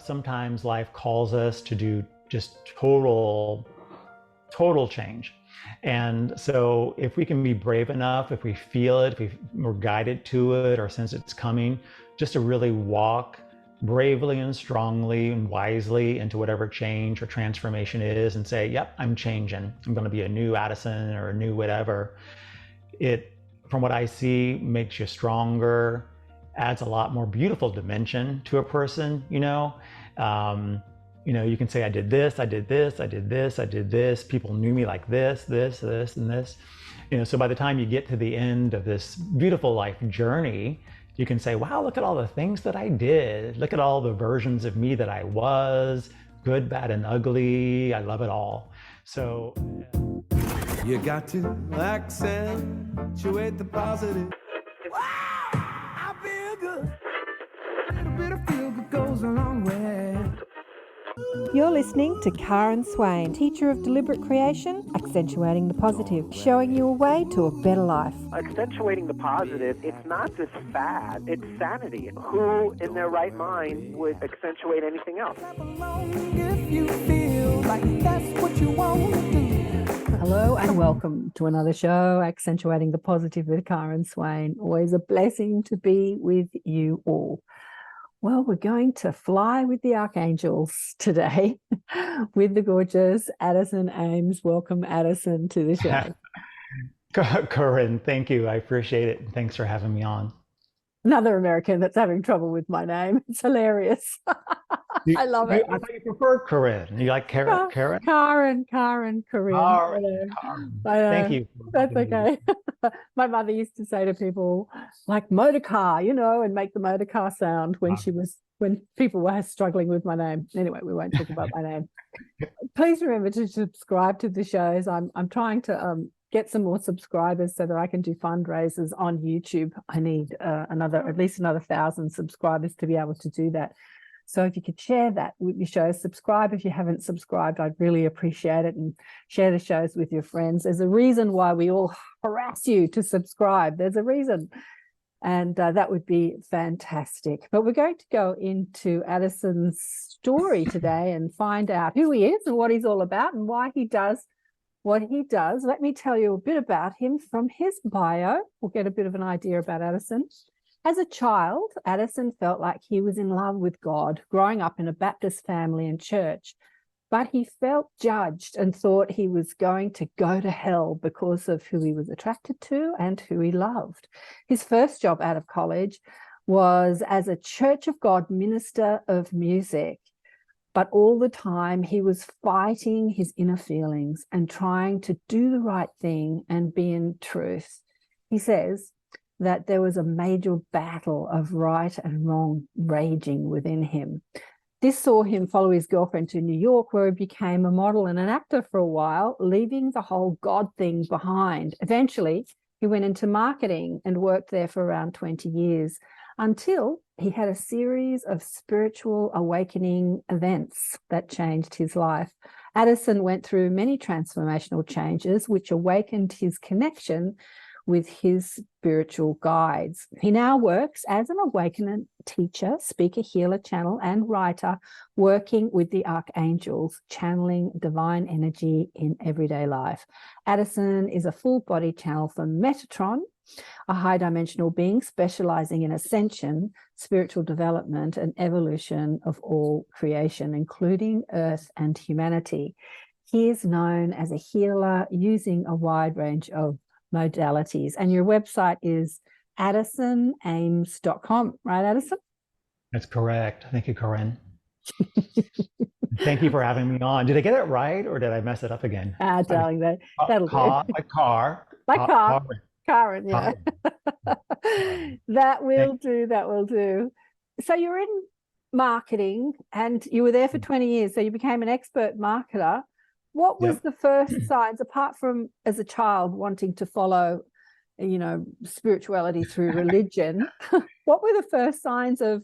sometimes life calls us to do just total change. And so if we can be brave enough, if we feel it, if we're guided to it or sense it's coming, just to really walk bravely and strongly and wisely into whatever change or transformation is and say, yep, I'm changing. I'm going to be a new Addison or a new whatever. It, from what I see, makes you stronger, adds a lot more beautiful dimension to a person, you know. You can say, I did this, I did this, I did this, I did this. People knew me like this, and this. So by the time you get to the end of this beautiful life journey, you can say, wow, look at all the things that I did. Look at all the versions of me that I was, good, bad, and ugly. I love it all. So you got to accentuate the positive. Wow, I feel good. A little bit of feel good goes a long way. You're listening to KAren Swain, teacher of deliberate creation, accentuating the positive, showing you a way to a better life. Accentuating the positive, it's not just fad, it's sanity. Who in their right mind would accentuate anything else? If you feel like that's what you want to do. Hello and welcome to another show, Accentuating the Positive with KAren Swain. Always a blessing to be with you all. Well, we're going to fly with the archangels today with the gorgeous Addison Ames. Welcome, Addison, to the show. KAren, thank you. I appreciate it. Thanks for having me on. Another American that's having trouble with my name. It's hilarious. I love it. I thought you preferred KAren. You like KAren? KAren, Karin. Thank you. That's okay. My mother used to say to people, like motor car, and make the motor car sound when people were struggling with my name. Anyway, we won't talk about my name. Please remember to subscribe to the shows. I'm trying to get some more subscribers so that I can do fundraisers on YouTube. I need at least another 1,000 subscribers to be able to do that. So if you could share that with your shows, subscribe if you haven't subscribed, I'd really appreciate it, and share the shows with your friends. There's a reason why we all harass you to subscribe. There's a reason. And that would be fantastic. But we're going to go into Addison's story today and find out who he is and what he's all about and why he does what he does. Let me tell you a bit about him from his bio. We'll get a bit of an idea about Addison. As a child, Addison felt like he was in love with God, growing up in a Baptist family and church, but he felt judged and thought he was going to go to hell because of who he was attracted to and who he loved. His first job out of college was as a Church of God minister of music, but all the time he was fighting his inner feelings and trying to do the right thing and be in truth. He says that there was a major battle of right and wrong raging within him. This saw him follow his girlfriend to New York, where he became a model and an actor for a while, leaving the whole God thing behind. Eventually, he went into marketing and worked there for around 20 years until he had a series of spiritual awakening events that changed his life. Addison went through many transformational changes, which awakened his connection with his spiritual guides. He now works as an awakening teacher, speaker, healer, channel, and writer, working with the archangels, channeling divine energy in everyday life. Addison is a full-body channel for Metatron, a high-dimensional being specialising in ascension, spiritual development, and evolution of all creation, including Earth and humanity. He is known as a healer using a wide range of modalities. And your website is AddisonAmes.com, right, Addison? That's correct. Thank you, KAren. Thank you for having me on. Did I get it right or did I mess it up again? Darling, that'll do. Like car. Like car. KAren, yeah. That will do. So you're in marketing and you were there for 20 years. So you became an expert marketer. What was the first signs, apart from as a child wanting to follow, spirituality through religion, what were the first signs of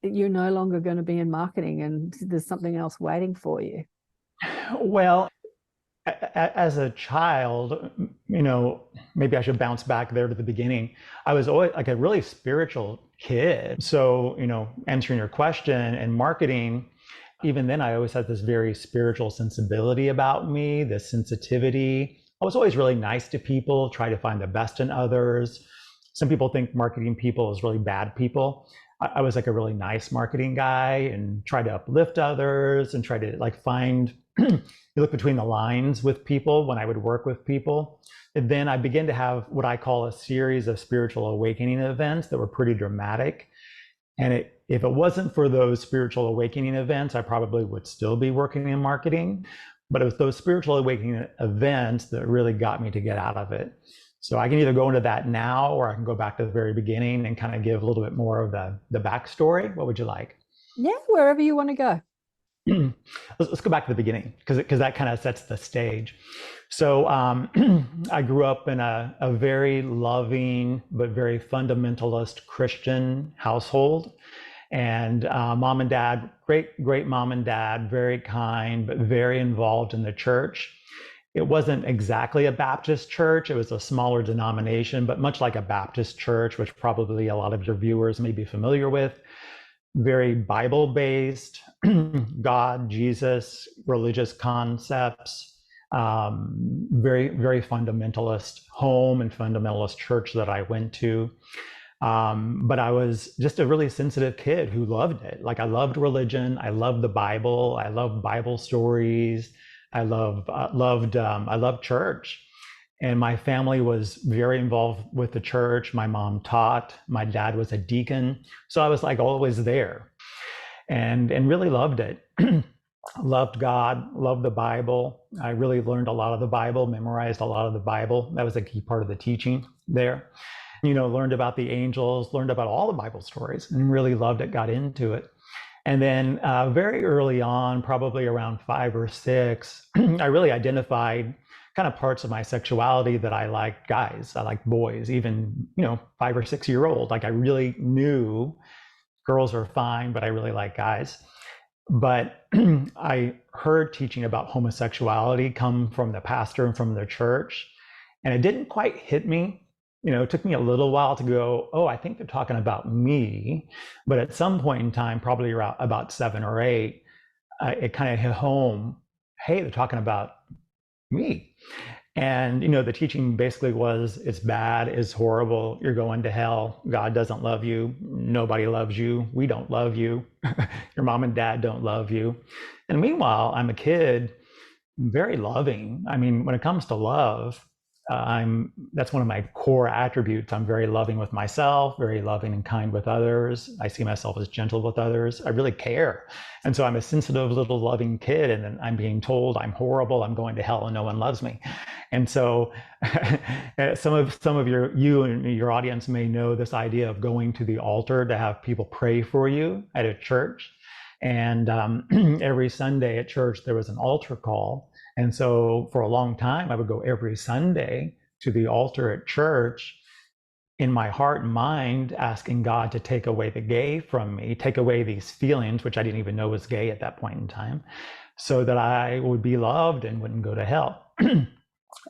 you're no longer going to be in marketing and there's something else waiting for you? Well, as a child, maybe I should bounce back there to the beginning. I was always like a really spiritual kid. So, answering your question, and marketing, even then, I always had this very spiritual sensibility about me, this sensitivity. I was always really nice to people, try to find the best in others. Some people think marketing people is really bad people. I was like a really nice marketing guy and try to uplift others and try to find, you look between the lines with people when I would work with people. And then I began to have what I call a series of spiritual awakening events that were pretty dramatic. And if it wasn't for those spiritual awakening events, I probably would still be working in marketing. But it was those spiritual awakening events that really got me to get out of it. So I can either go into that now, or I can go back to the very beginning and kind of give a little bit more of the backstory. What would you like? Yeah, wherever you want to go. Let's go back to the beginning, because that kind of sets the stage. So I grew up in a very loving but very fundamentalist Christian household. And mom and dad, great mom and dad, very kind, but very involved in the church. It wasn't exactly a Baptist church. It was a smaller denomination, but much like a Baptist church, which probably a lot of your viewers may be familiar with. Very Bible-based, God, Jesus, religious concepts, very, very fundamentalist home and fundamentalist church that I went to. But I was just a really sensitive kid who loved it. I loved religion. I loved the Bible. I loved Bible stories. I loved church. And my family was very involved with the church. My mom taught. My dad was a deacon. So I was always there, and really loved it. Loved God, loved the Bible. I really learned a lot of the Bible, memorized a lot of the Bible. That was a key part of the teaching there. Learned about the angels, learned about all the Bible stories, and really loved it, got into it. And then very early on, probably around 5 or 6, I really identified kind of parts of my sexuality that I liked guys, I liked boys, even, 5 or 6 year old. I really knew girls are fine, but I really like guys. But I heard teaching about homosexuality come from the pastor and from the church, and it didn't quite hit me. It took me a little while to go, oh, I think they're talking about me. But at some point in time, probably around about 7 or 8, it kind of hit home. Hey, they're talking about me. And, the teaching basically was, it's bad, it's horrible, you're going to hell, God doesn't love you, nobody loves you, we don't love you, your mom and dad don't love you. And meanwhile, I'm a kid, very loving. I mean, when it comes to love, that's one of my core attributes. I'm very loving with myself, very loving and kind with others. I see myself as gentle with others. I really care. And so I'm a sensitive little loving kid, and then I'm being told I'm horrible, I'm going to hell, and no one loves me. And so some of you and your audience may know this idea of going to the altar to have people pray for you at a church. And every Sunday at church, there was an altar call. And so for a long time, I would go every Sunday to the altar at church, in my heart and mind, asking God to take away the gay from me, take away these feelings, which I didn't even know was gay at that point in time, so that I would be loved and wouldn't go to hell.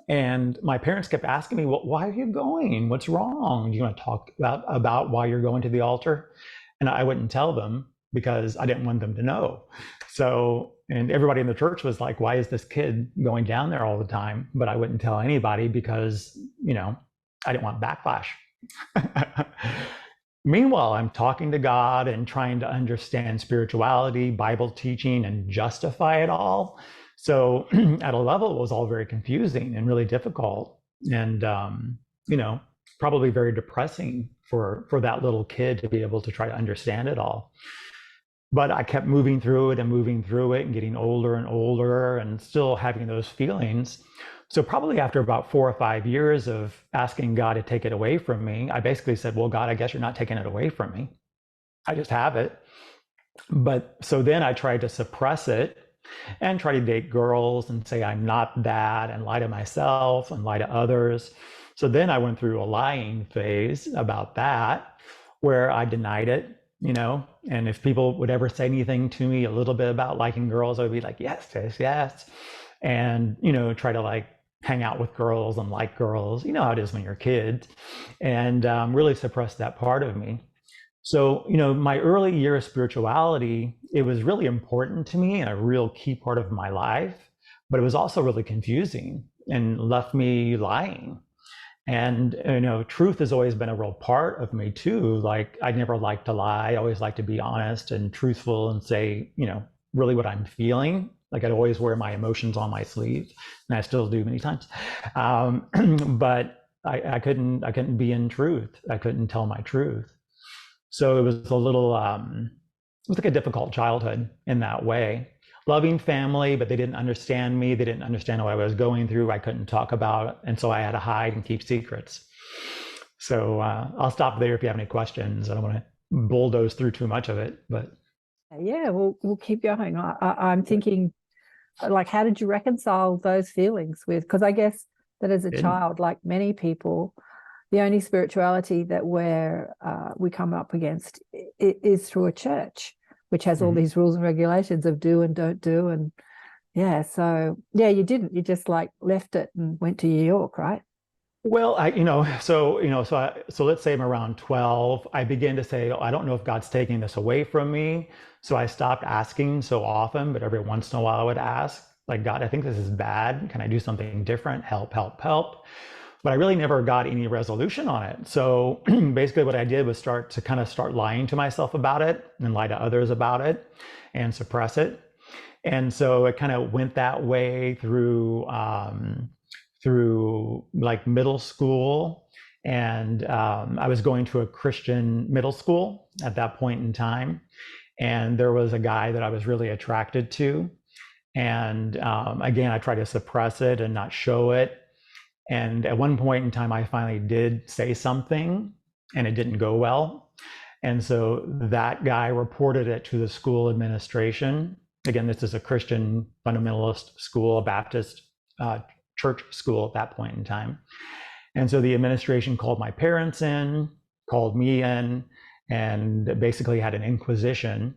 And my parents kept asking me, well, why are you going? What's wrong? Do you want to talk about why you're going to the altar? And I wouldn't tell them, because I didn't want them to know. So, and everybody in the church was like, why is this kid going down there all the time? But I wouldn't tell anybody because, I didn't want backlash. Meanwhile, I'm talking to God and trying to understand spirituality, Bible teaching, and justify it all. So at a level, it was all very confusing and really difficult. And, probably very depressing for that little kid to be able to try to understand it all. But I kept moving through it and getting older and older and still having those feelings. So probably after about 4 or 5 years of asking God to take it away from me, I basically said, well, God, I guess you're not taking it away from me. I just have it. But so then I tried to suppress it and try to date girls and say I'm not that, and lie to myself and lie to others. So then I went through a lying phase about that, where I denied it. And if people would ever say anything to me a little bit about liking girls, I would be like, yes, yes, yes. And, try to hang out with girls and like girls. You know how it is when you're kids. And really suppress that part of me. So, my early year of spirituality, it was really important to me and a real key part of my life, but it was also really confusing and left me lying. And, truth has always been a real part of me too. Like, I never like to lie. I always like to be honest and truthful and say, really what I'm feeling. Like, I'd always wear my emotions on my sleeve, and I still do many times. But I couldn't be in truth. I couldn't tell my truth. So it was a little, it was like a difficult childhood in that way. Loving family, but they didn't understand me. They didn't understand what I was going through. I couldn't talk about it. And so I had to hide and keep secrets. So I'll stop there if you have any questions. I don't want to bulldoze through too much of it, but. Yeah, we'll keep going. I'm thinking, like, how did you reconcile those feelings with, because I guess that as a child, like many people, the only spirituality that we come up against is through a church, which has all these rules and regulations of do and don't do. And so you didn't, you just like left it and went to New York, right? Well, so let's say I'm around 12, I begin to say, I don't know if God's taking this away from me. So I stopped asking so often, but every once in a while I would ask, like, God, I think this is bad. Can I do something different? Help, help, help. But I really never got any resolution on it. So basically what I did was start lying to myself about it and lie to others about it and suppress it. And so it kind of went that way through like middle school. And I was going to a Christian middle school at that point in time. And there was a guy that I was really attracted to. And again, I tried to suppress it and not show it. And at one point in time, I finally did say something and it didn't go well. And so that guy reported it to the school administration. Again, this is a Christian fundamentalist school, a Baptist church school at that point in time. And so the administration called my parents in, called me in, and basically had an inquisition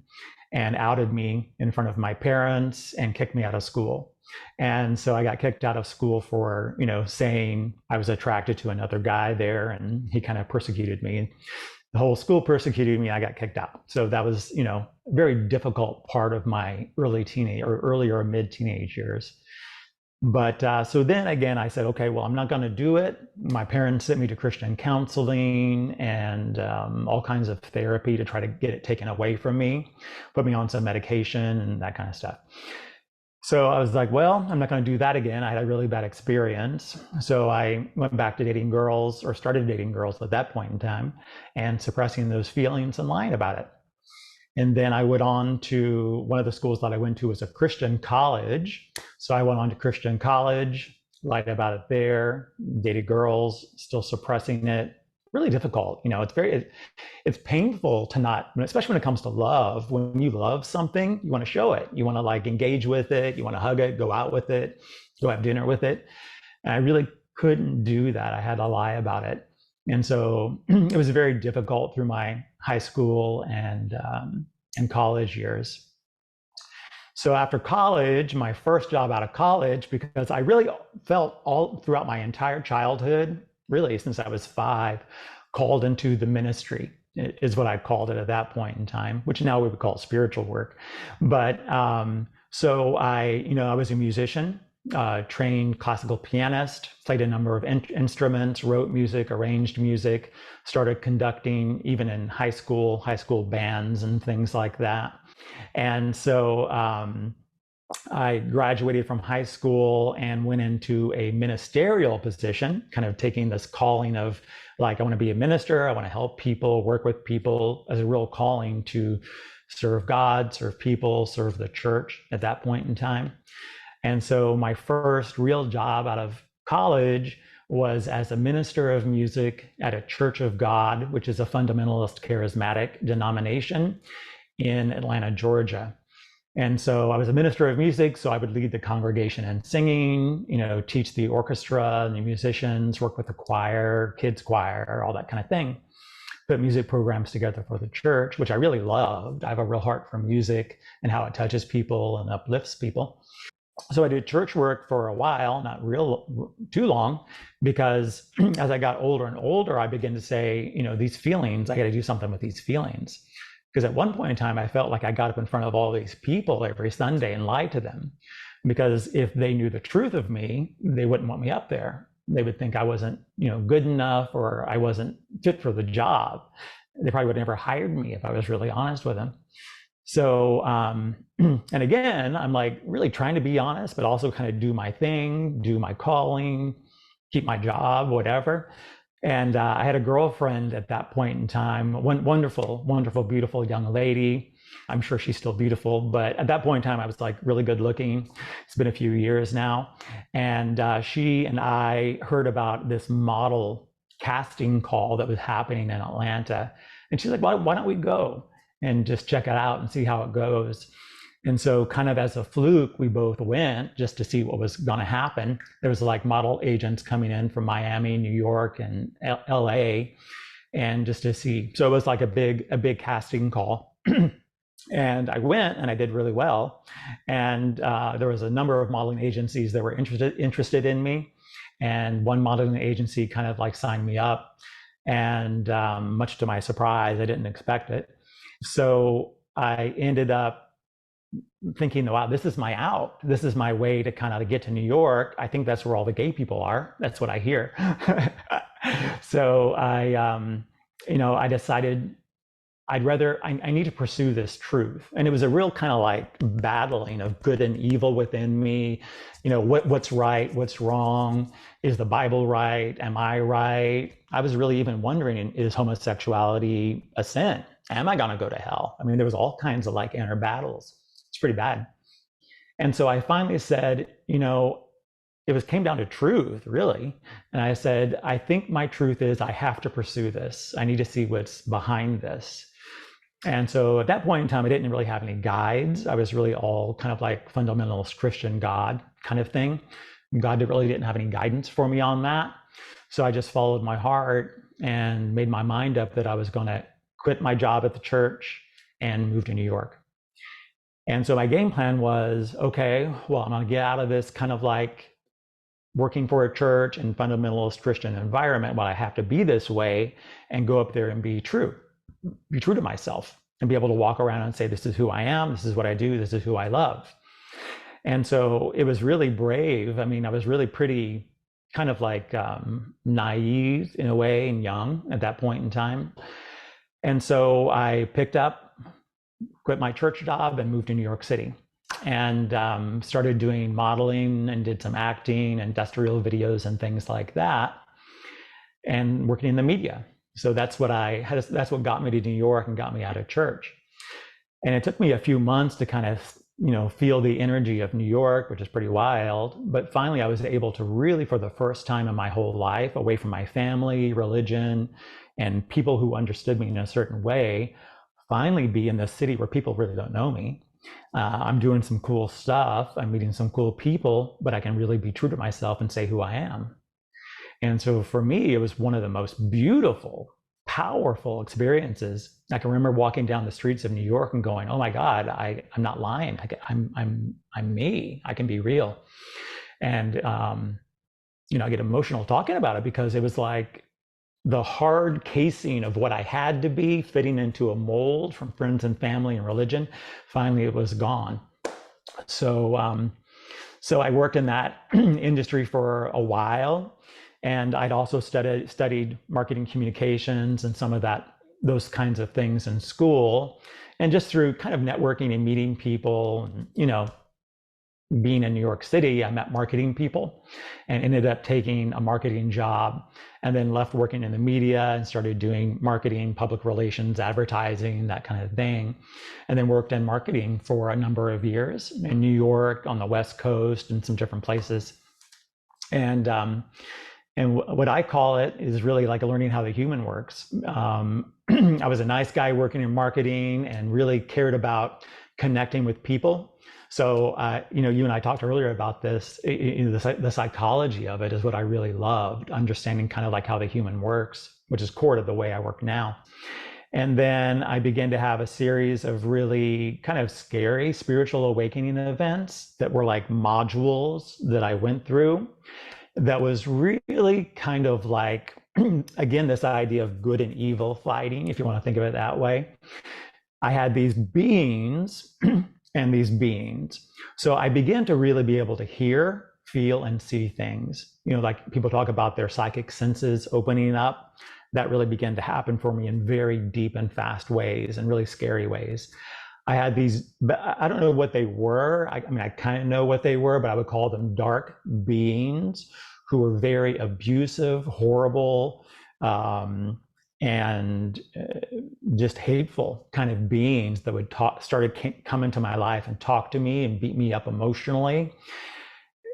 and outed me in front of my parents and kicked me out of school. And so I got kicked out of school for, saying I was attracted to another guy there, and he kind of persecuted me. The whole school persecuted me. I got kicked out. So that was, a very difficult part of my earlier mid-teenage years. But so then again, I said, okay, well, I'm not going to do it. My parents sent me to Christian counseling and all kinds of therapy to try to get it taken away from me, put me on some medication and that kind of stuff. So I was like, well, I'm not going to do that again. I had a really bad experience. So I went back to dating girls, or started dating girls at that point in time, and suppressing those feelings and lying about it. And then I went on to one of the schools that I went to was a Christian college. So I went on to Christian college, lied about it there, dated girls, still suppressing it. Really difficult. It's painful to not, especially when it comes to love. When you love something, you want to show it. You want to like engage with it. You want to hug it, go out with it, go have dinner with it. And I really couldn't do that. I had to lie about it. And so it was very difficult through my high school and college years. So after college, my first job out of college, because I really felt all throughout my entire childhood, really since I was 5, called into the ministry is what I called it at that point in time, which now we would call spiritual work. But so I was a musician, trained classical pianist, played a number of instruments, wrote music, arranged music, started conducting even in high school bands and things like that. And so I graduated from high school and went into a ministerial position, kind of taking this calling of like, I want to be a minister. I want to help people, work with people, as a real calling to serve God, serve people, serve the church at that point in time. And so my first real job out of college was as a minister of music at a Church of God, which is a fundamentalist charismatic denomination in Atlanta, Georgia. And so I was a minister of music, so I would lead the congregation in singing, teach the orchestra and the musicians, work with the choir, kids choir, all that kind of thing. Put music programs together for the church, which I really loved. I have a real heart for music and how it touches people and uplifts people. So I did church work for a while, not real too long, because as I got older and older, I began to say, these feelings, I got to do something with these feelings. Because at one point in time, I felt like I got up in front of all these people every Sunday and lied to them. Because if they knew the truth of me, they wouldn't want me up there. They would think I wasn't, good enough, or I wasn't fit for the job. They probably would have never hired me if I was really honest with them. So, and again, I'm like really trying to be honest, but also kind of do my thing, do my calling, keep my job, whatever. And I had a girlfriend at that point in time, one wonderful, wonderful, beautiful young lady. I'm sure she's still beautiful, but at that point in time, I was like really good looking. It's been a few years now. And she and I heard about this model casting call that was happening in Atlanta. And she's like, why don't we go and just check it out and see how it goes? And so kind of as a fluke, we both went just to see what was going to happen. There was like model agents coming in from Miami, New York, and LA, and just to see. So it was like a big casting call. And I went and I did really well. And there was a number of modeling agencies that were interested in me. And one modeling agency kind of like signed me up. And much to my surprise, I didn't expect it. So I ended up thinking, wow, this is my out. This is my way to kind of get to New York. I think that's where all the gay people are. That's what I hear. So I decided I need to pursue this truth. And it was a real kind of like battling of good and evil within me. What's right, what's wrong? Is the Bible right? Am I right? I was really even wondering, is homosexuality a sin? Am I going to go to hell? I mean, there was all kinds of like inner battles. It's pretty bad. And so I finally said, came down to truth, really. And I said, I think my truth is I have to pursue this. I need to see what's behind this. And so at that point in time, I didn't really have any guides. I was really all kind of like fundamentalist Christian God kind of thing. God really didn't have any guidance for me on that. So I just followed my heart and made my mind up that I was going to quit my job at the church and move to New York. And so my game plan was, okay, well, I'm going to get out of this kind of like working for a church and fundamentalist Christian environment. Well, I have to be this way and go up there and be true to myself and be able to walk around and say, this is who I am. This is what I do. This is who I love. And so it was really brave. I mean, I was really pretty kind of like naive in a way and young at that point in time. And so I quit my church job and moved to New York City and started doing modeling and did some acting, industrial videos and things like that, and working in the media. So that's what got me to New York and got me out of church. And it took me a few months to kind of, feel the energy of New York, which is pretty wild. But finally, I was able to really, for the first time in my whole life, away from my family, religion, and people who understood me in a certain way, finally be in this city where people really don't know me. I'm doing some cool stuff. I'm meeting some cool people, but I can really be true to myself and say who I am. And so for me, it was one of the most beautiful, powerful experiences. I can remember walking down the streets of New York and going, "Oh my God, I'm not lying. I'm me. I can be real." And I get emotional talking about it because it was like the hard casing of what I had to be, fitting into a mold from friends and family and religion. Finally, it was gone. So I worked in that industry for a while, and I'd also studied marketing communications and some of those kinds of things in school. And just through kind of networking and meeting people, being in New York City, I met marketing people and ended up taking a marketing job, and then left working in the media and started doing marketing, public relations, advertising, that kind of thing. And then worked in marketing for a number of years in New York, on the West Coast, and some different places. And what I call it is really like learning how the human works. I was a nice guy working in marketing and really cared about connecting with people. So, you and I talked earlier about this, the psychology of it is what I really loved, understanding kind of like how the human works, which is core to the way I work now. And then I began to have a series of really kind of scary spiritual awakening events that were like modules that I went through. That was really kind of like, again, this idea of good and evil fighting, if you want to think of it that way. I had these beings and these beings. So I began to really be able to hear, feel, and see things. You know, like people talk about their psychic senses opening up. That really began to happen for me in very deep and fast ways and really scary ways. I had these, I don't know what they were. I mean, I kind of know what they were, but I would call them dark beings who were very abusive, horrible, and just hateful kind of beings that would come into my life and talk to me and beat me up emotionally.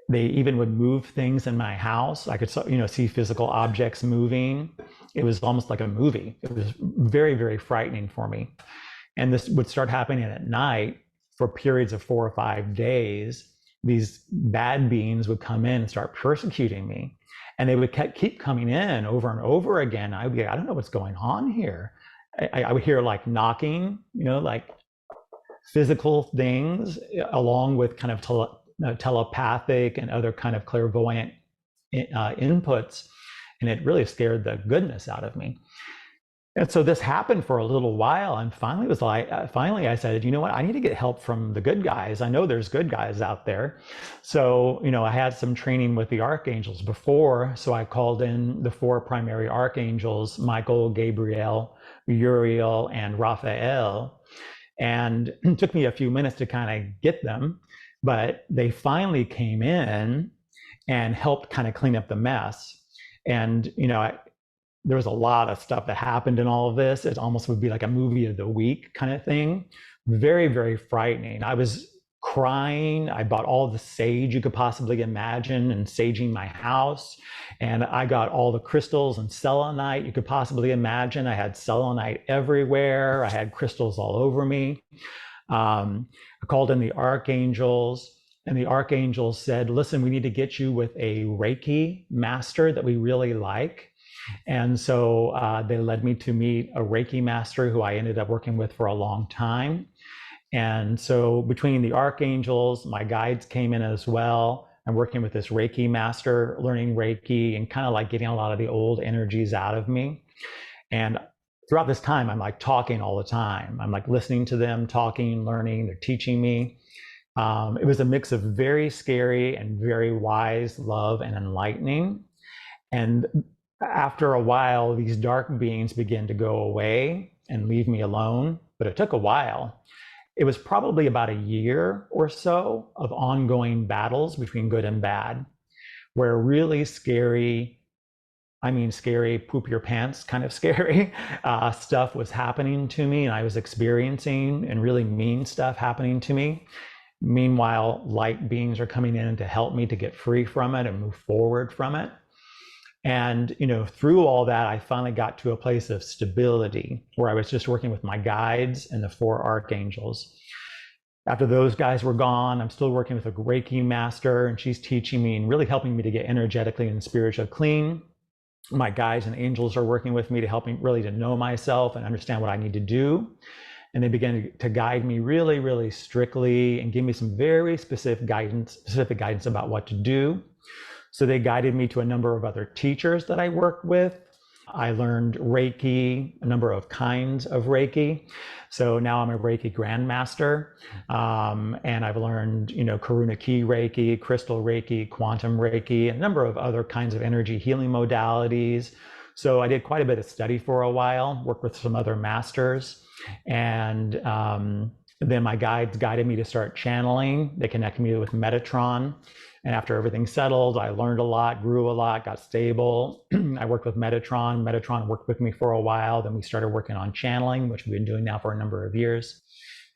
They even would move things in my house. I could, see physical objects moving. It was almost like a movie. It was very, very frightening for me. And this would start happening at night for periods of 4 or 5 days. These bad beings would come in and start persecuting me. And they would keep coming in over and over again. I would be like, I don't know what's going on here. I would hear like knocking, like physical things, along with kind of telepathic and other kind of clairvoyant inputs. And it really scared the goodness out of me. And so this happened for a little while, and finally I said, you know what, I need to get help from the good guys. I know there's good guys out there. So, I had some training with the archangels before, so I called in the 4 primary archangels, Michael, Gabriel, Uriel, and Raphael. And it took me a few minutes to kind of get them, but they finally came in and helped kind of clean up the mess. And, there was a lot of stuff that happened in all of this. It almost would be like a movie of the week kind of thing. Very, very frightening. I was crying. I bought all the sage you could possibly imagine and saging my house. And I got all the crystals and selenite you could possibly imagine. I had selenite everywhere. I had crystals all over me. I called in the archangels, and the archangels said, listen, we need to get you with a Reiki master that we really like. And so they led me to meet a Reiki master who I ended up working with for a long time. And so between the archangels, my guides came in as well. I'm working with this Reiki master, learning Reiki and kind of like getting a lot of the old energies out of me. And throughout this time, I'm like talking all the time. I'm like listening to them, talking, learning, they're teaching me. It was a mix of very scary and very wise love and enlightening. And after a while, these dark beings began to go away and leave me alone, but it took a while. It was probably about a year or so of ongoing battles between good and bad, where really scary, poop your pants kind of scary stuff was happening to me, and I was experiencing, and really mean stuff happening to me. Meanwhile, light beings are coming in to help me to get free from it and move forward from it. And, through all that, I finally got to a place of stability where I was just working with my guides and the 4 archangels. After those guys were gone, I'm still working with a Reiki master, and she's teaching me and really helping me to get energetically and spiritually clean. My guides and angels are working with me to help me really to know myself and understand what I need to do. And they began to guide me really, really strictly and give me some very specific guidance about what to do. So they guided me to a number of other teachers that I worked with. I learned Reiki, a number of kinds of Reiki. So now I'm a Reiki Grandmaster. And I've learned, Karuna Ki Reiki, Crystal Reiki, Quantum Reiki, a number of other kinds of energy healing modalities. So I did quite a bit of study for a while, worked with some other masters. And then my guides guided me to start channeling. They connected me with Metatron. And after everything settled, I learned a lot, grew a lot, got stable. I worked with Metatron. Metatron worked with me for a while. Then we started working on channeling, which we've been doing now for a number of years.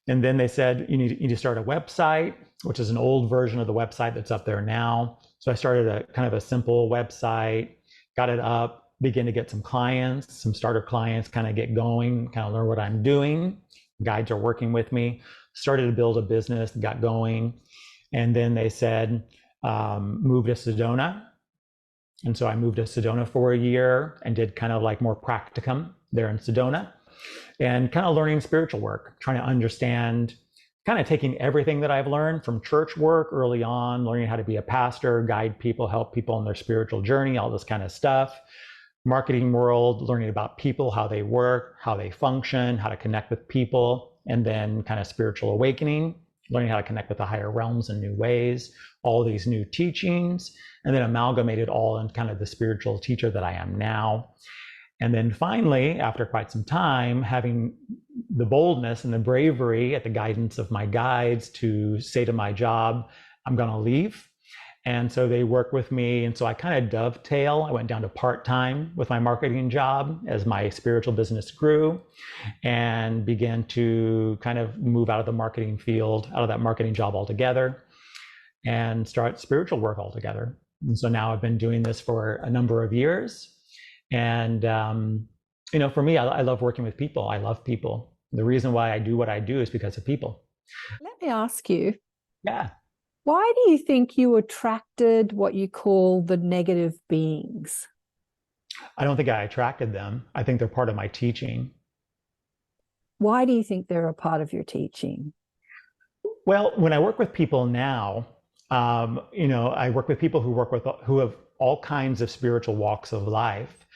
And then they said, you need to start a website, which is an old version of the website that's up there now. So I started a kind of a simple website, got it up, began to get some clients, some starter clients, kind of get going, kind of learn what I'm doing. Guides are working with me, started to build a business, got going. And then they said, move to Sedona. And so I moved to Sedona for a year and did kind of like more practicum there in Sedona. and kind of learning spiritual work, trying to understand, kind of taking everything that I've learned from church work early on, learning how to be a pastor, guide people, help people on their spiritual journey, all this kind of stuff. Marketing world, learning about people, how they work, how they function, how to connect with people, and then kind of spiritual awakening, learning how to connect with the higher realms in new ways, all these new teachings, and then amalgamated all in kind of the spiritual teacher that I am now. And then finally, after quite some time, having the boldness and the bravery at the guidance of my guides to say to my job, I'm going to leave. And so they work with me. And so I kind of dovetail. I went down to part-time with my marketing job as my spiritual business grew, and began to kind of move out of the marketing field, out of that marketing job altogether, and start spiritual work altogether. And so now I've been doing this for a number of years. And, for me, I love working with people. I love people. The reason why I do what I do is because of people. Let me ask you. Yeah. Why do you think you attracted what you call the negative beings? I don't think I attracted them. I think they're part of my teaching. Why do you think they're a part of your teaching? Well, when I work with people now, I work with people who have all kinds of spiritual walks of life.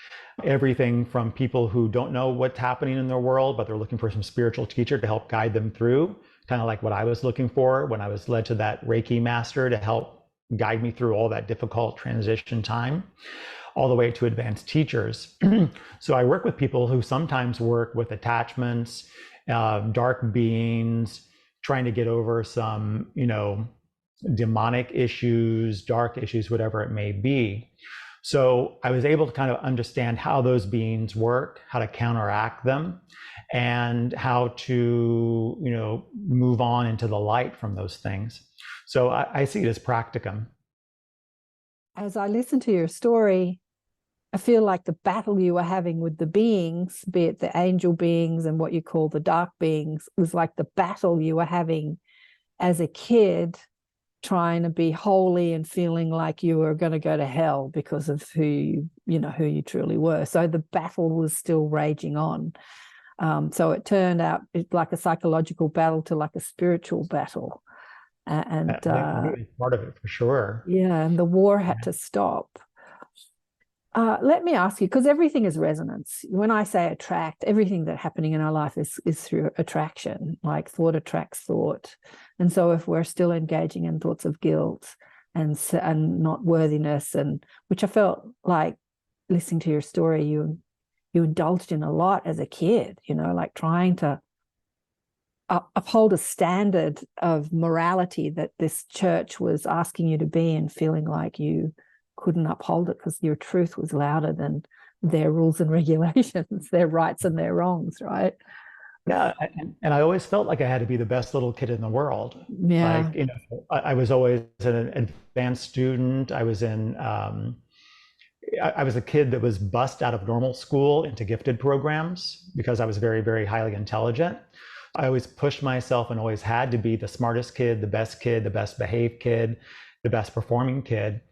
Everything from people who don't know what's happening in their world, but they're looking for some spiritual teacher to help guide them through, kind of like what I was looking for when I was led to that Reiki master to help guide me through all that difficult transition time, all the way to advanced teachers. So I work with people who sometimes work with attachments, dark beings, trying to get over some, demonic issues, dark issues, whatever it may be. So I was able to kind of understand how those beings work, how to counteract them, and how to, move on into the light from those things. So I see it as practicum. As I listen to your story, I feel like the battle you were having with the beings, be it the angel beings and what you call the dark beings, was like the battle you were having as a kid, trying to be holy and feeling like you were going to go to hell because of who you truly were. So the battle was still raging on. So it turned out like a psychological battle to like a spiritual battle. And part of it for sure. Yeah, and the war had to stop. Let me ask you, because everything is resonance. When I say attract, everything that's happening in our life is through attraction, like thought attracts thought. And so if we're still engaging in thoughts of guilt and not worthiness, and which I felt like listening to your story, you indulged in a lot as a kid, like trying to uphold a standard of morality that this church was asking you to be, and feeling like you couldn't uphold it because your truth was louder than their rules and regulations, their rights and their wrongs, right? Yeah, and I always felt like I had to be the best little kid in the world. Yeah. Like, I was always an advanced student. I was a kid that was bussed out of normal school into gifted programs because I was very, very highly intelligent. I always pushed myself and always had to be the smartest kid, the best behaved kid, the best performing kid.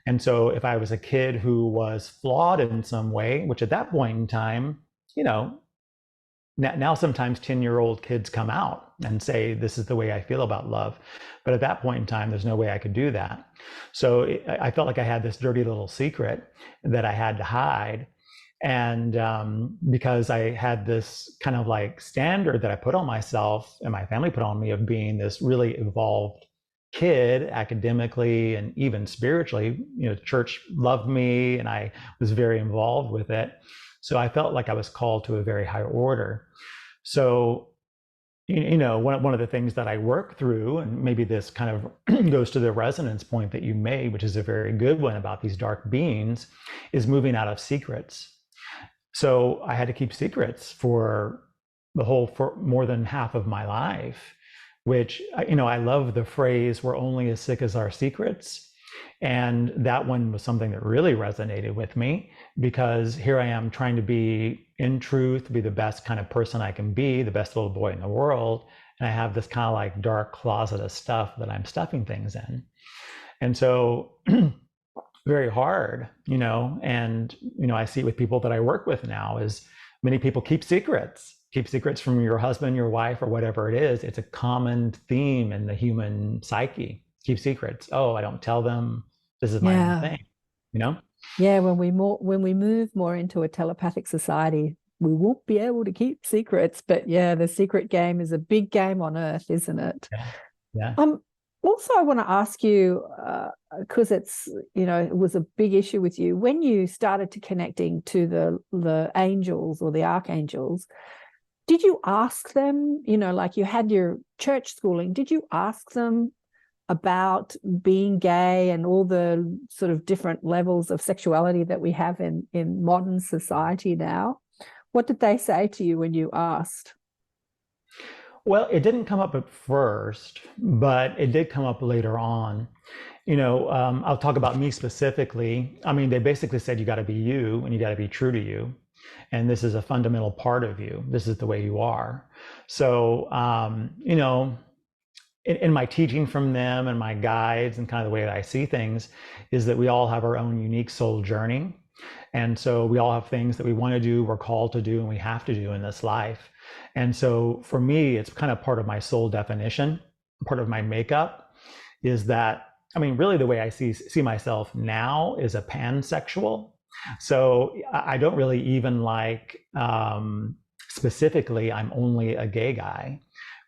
And so if I was a kid who was flawed in some way, which at that point in time, now sometimes 10-year-old kids come out and say, this is the way I feel about love. But at that point in time, there's no way I could do that. So I felt like I had this dirty little secret that I had to hide. And because I had this kind of like standard that I put on myself and my family put on me of being this really evolved kid academically and even spiritually, church loved me and I was very involved with it. So I felt like I was called to a very high order. So, one of the things that I work through, and maybe this kind of goes to the resonance point that you made, which is a very good one about these dark beings, is moving out of secrets. So I had to keep secrets for more than half of my life, which, I love the phrase, we're only as sick as our secrets. And that one was something that really resonated with me, because here I am trying to be in truth, be the best kind of person I can be, the best little boy in the world. And I have this kind of like dark closet of stuff that I'm stuffing things in. And so very hard, and, I see with people that I work with now is many people keep secrets. keep secrets from your husband, your wife, or whatever it is. It's a common theme in the human psyche. Keep secrets. Oh, I don't tell them. This is my own thing, you know? Yeah, when we move more into a telepathic society, we won't be able to keep secrets. But yeah, the secret game is a big game on Earth, isn't it? Yeah. Also, I want to ask you, because it's, it was a big issue with you when you started to connecting to the angels or the archangels. Did you ask them, like you had your church schooling, did you ask them about being gay and all the sort of different levels of sexuality that we have in modern society now? What did they say to you when you asked? Well, it didn't come up at first, but it did come up later on. I'll talk about me specifically. I mean, they basically said you got to be you and you got to be true to you. And this is a fundamental part of you. This is the way you are. So, in my teaching from them and my guides and kind of the way that I see things is that we all have our own unique soul journey. And so we all have things that we want to do, we're called to do, and we have to do in this life. And so for me, it's kind of part of my soul definition, part of my makeup is that, I mean, really the way I see myself now is a pansexual. So I don't really even like specifically, I'm only a gay guy,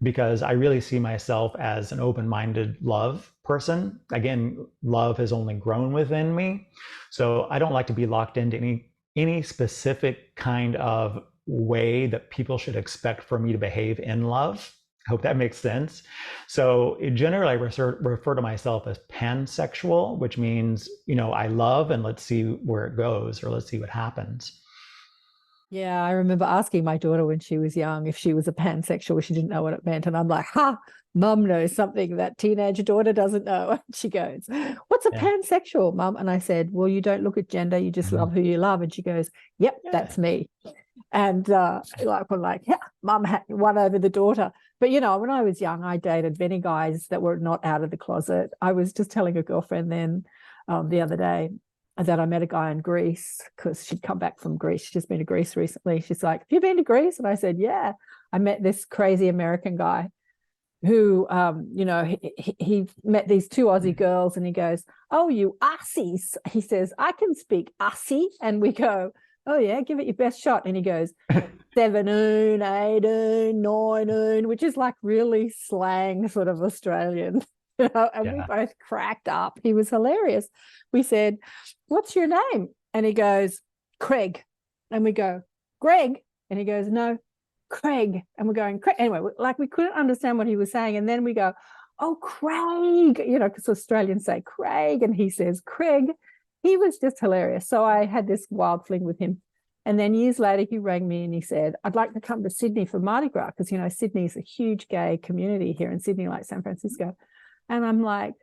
because I really see myself as an open-minded love person. Again, love has only grown within me. So I don't like to be locked into any specific kind of way that people should expect for me to behave in love. I hope that makes sense. So generally, I refer to myself as pansexual, which means, I love and let's see where it goes, or let's see what happens. Yeah, I remember asking my daughter when she was young if she was a pansexual. She didn't know what it meant. And I'm like, mum knows something that teenage daughter doesn't know. And she goes, what's a pansexual, mum? And I said, well, you don't look at gender, you just love who you love. And she goes, yep, that's me. And we're like, yeah, mum had one over the daughter. But, when I was young, I dated many guys that were not out of the closet. I was just telling a girlfriend then the other day that I met a guy in Greece because she'd come back from Greece. She'd just been to Greece recently. She's like, have you been to Greece? And I said, yeah. I met this crazy American guy who, he met these two Aussie girls and he goes, oh, you Aussies. He says, I can speak Aussie. And we go, oh, yeah, give it your best shot. And he goes, 17, 18, 19, which is like really slang sort of Australian. And we both cracked up. He was hilarious. We said, what's your name? And he goes, Craig. And we go, Greg? And he goes, no, Craig. And we're going, Craig. Anyway, like we couldn't understand what he was saying. And then we go, oh, Craig, because Australians say Craig. And he says, Craig. He was just hilarious. So I had this wild fling with him. And then years later, he rang me and he said, I'd like to come to Sydney for Mardi Gras because, Sydney's a huge gay community here in Sydney, like San Francisco. And I'm like,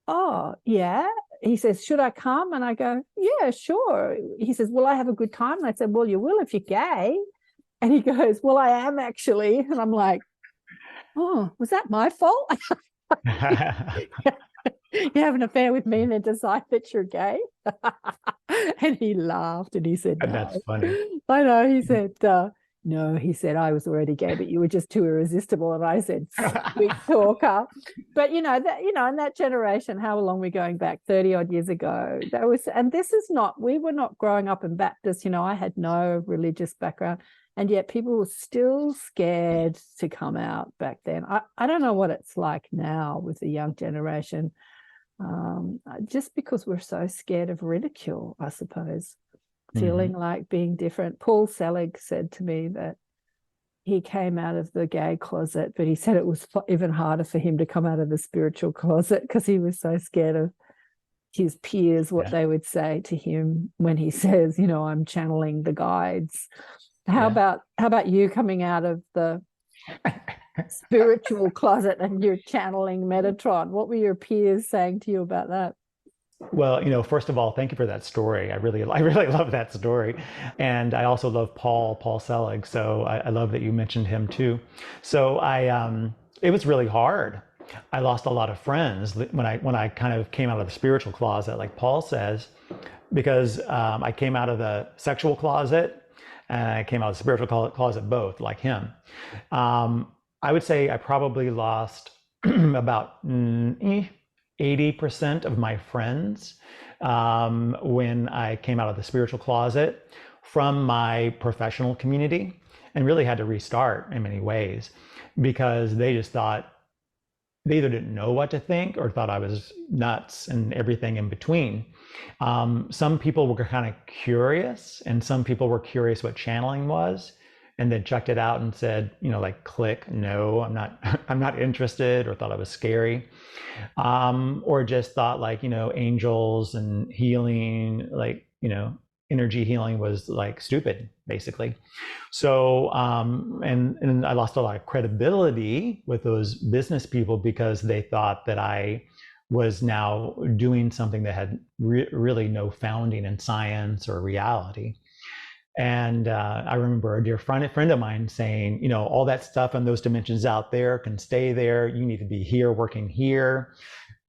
oh, yeah. He says, should I come? And I go, yeah, sure. He says, will I have a good time? And I said, well, you will if you're gay. And he goes, well, I am actually. And I'm like, oh, was that my fault? You have an affair with me and then decide that you're gay? And he laughed and he said, no. That's funny. I know. He said, no, he said, I was already gay, but you were just too irresistible. And I said, sweet talker. But, in that generation, how long are we going back? 30 odd years ago. And this is not, we were not growing up in Baptist. I had no religious background. And yet people were still scared to come out back then. I don't know what it's like now with the young generation, just because we're so scared of ridicule, I suppose. Feeling like being different. Paul Selig said to me that he came out of the gay closet, but he said it was even harder for him to come out of the spiritual closet because he was so scared of his peers, what they would say to him when he says, I'm channeling the guides. How about you coming out of the spiritual closet and you're channeling Metatron? What were your peers saying to you about that? Well, first of all, thank you for that story. I really love that story. And I also love Paul Selig. So I love that you mentioned him too. So it was really hard. I lost a lot of friends when I kind of came out of the spiritual closet, like Paul says, because I came out of the sexual closet and I came out of the spiritual closet both, like him. I would say I probably lost about 80% of my friends when I came out of the spiritual closet from my professional community, and really had to restart in many ways, because they just thought, they either didn't know what to think or thought I was nuts, and everything in between. Some people were kind of curious, and some people were curious what channeling was, and then checked it out and said, like, click, no, I'm not, I'm not interested, or thought it was scary, or just thought, like, angels and healing, like, energy healing was like stupid, basically. So, and I lost a lot of credibility with those business people, because they thought that I was now doing something that had really no founding in science or reality. And I remember a dear friend of mine saying, all that stuff and those dimensions out there can stay there. You need to be here, working here,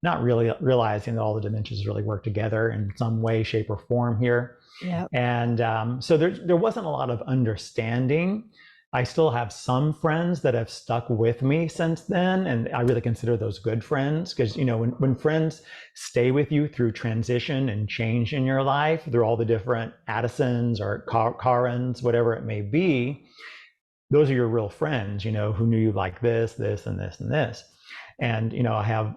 not really realizing that all the dimensions really work together in some way, shape, or form here. Yeah. And so there wasn't a lot of understanding. I still have some friends that have stuck with me since then, and I really consider those good friends, because when friends stay with you through transition and change in your life, through all the different Addisons or KArens, whatever it may be, those are your real friends, who knew you like this, this, and this, and this. And I have